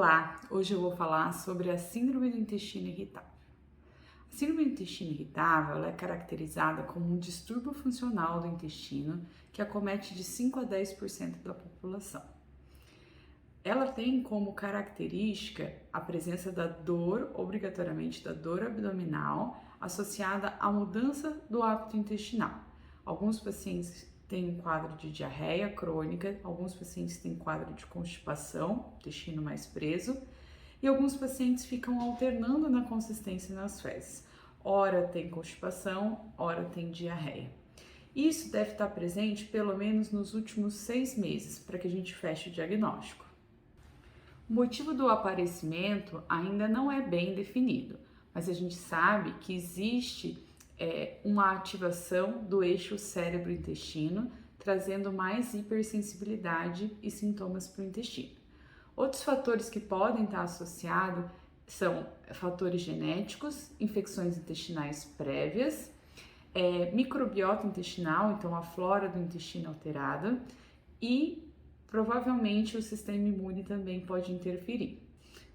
Olá, hoje eu vou falar sobre a síndrome do intestino irritável. A síndrome do intestino irritável ela é caracterizada como um distúrbio funcional do intestino que acomete de 5 a 10% da população. Ela tem como característica a presença da dor, obrigatoriamente da dor abdominal, associada à mudança do hábito intestinal. Alguns pacientes têm um quadro de diarreia crônica, alguns pacientes têm quadro de constipação, intestino mais preso, e alguns pacientes ficam alternando na consistência nas fezes. Ora tem constipação, ora tem diarreia. Isso deve estar presente pelo menos nos últimos 6 meses, para que a gente feche o diagnóstico. O motivo do aparecimento ainda não é bem definido, mas a gente sabe que existe uma ativação do eixo cérebro-intestino, trazendo mais hipersensibilidade e sintomas para o intestino. Outros fatores que podem estar associados são fatores genéticos, infecções intestinais prévias, microbiota intestinal, então a flora do intestino alterada, e provavelmente o sistema imune também pode interferir.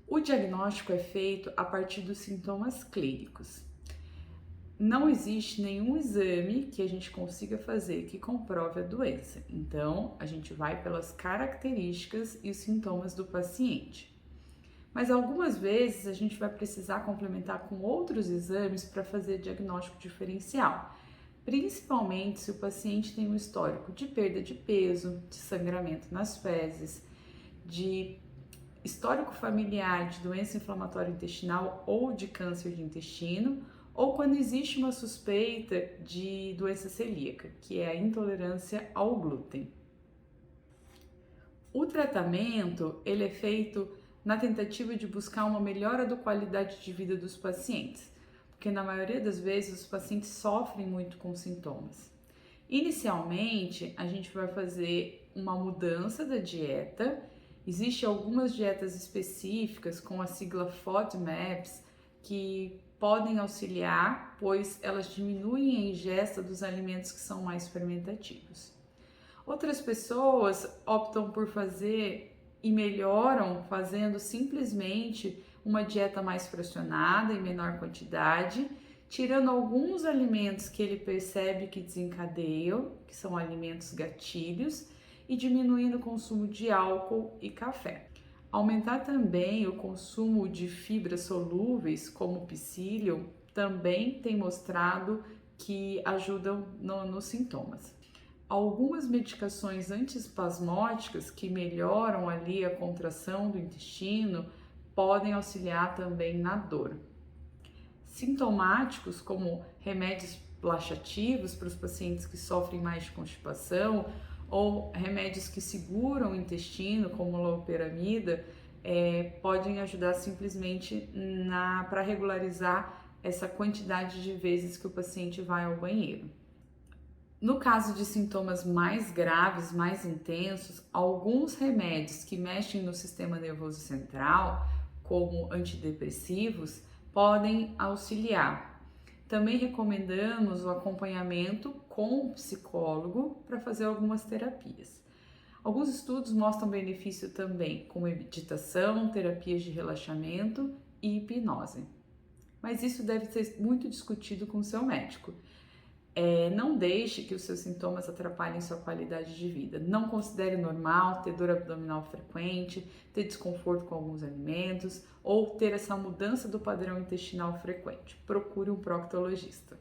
O diagnóstico é feito a partir dos sintomas clínicos. Não existe nenhum exame que a gente consiga fazer que comprove a doença, então a gente vai pelas características e os sintomas do paciente. Mas algumas vezes a gente vai precisar complementar com outros exames para fazer diagnóstico diferencial, principalmente se o paciente tem um histórico de perda de peso, de sangramento nas fezes, de histórico familiar de doença inflamatória intestinal ou de câncer de intestino, ou quando existe uma suspeita de doença celíaca, que é a intolerância ao glúten. O tratamento ele é feito na tentativa de buscar uma melhora da qualidade de vida dos pacientes, porque na maioria das vezes os pacientes sofrem muito com sintomas. Inicialmente, a gente vai fazer uma mudança da dieta. Existem algumas dietas específicas com a sigla FODMAPs que podem auxiliar, pois elas diminuem a ingesta dos alimentos que são mais fermentativos. Outras pessoas optam por fazer e melhoram fazendo simplesmente uma dieta mais fracionada em menor quantidade, tirando alguns alimentos que ele percebe que desencadeiam, que são alimentos gatilhos, e diminuindo o consumo de álcool e café. Aumentar também o consumo de fibras solúveis, como o psyllium, também tem mostrado que ajudam nos sintomas. Algumas medicações antiespasmódicas que melhoram ali a contração do intestino podem auxiliar também na dor. Sintomáticos, como remédios laxativos para os pacientes que sofrem mais de constipação, ou remédios que seguram o intestino, como loperamida, podem ajudar simplesmente para regularizar essa quantidade de vezes que o paciente vai ao banheiro. No caso de sintomas mais graves, mais intensos, alguns remédios que mexem no sistema nervoso central, como antidepressivos, podem auxiliar. Também recomendamos o acompanhamento com o psicólogo para fazer algumas terapias. Alguns estudos mostram benefício também com meditação, terapias de relaxamento e hipnose. Mas isso deve ser muito discutido com o seu médico. Não deixe que os seus sintomas atrapalhem sua qualidade de vida. Não considere normal ter dor abdominal frequente, ter desconforto com alguns alimentos ou ter essa mudança do padrão intestinal frequente. Procure um proctologista.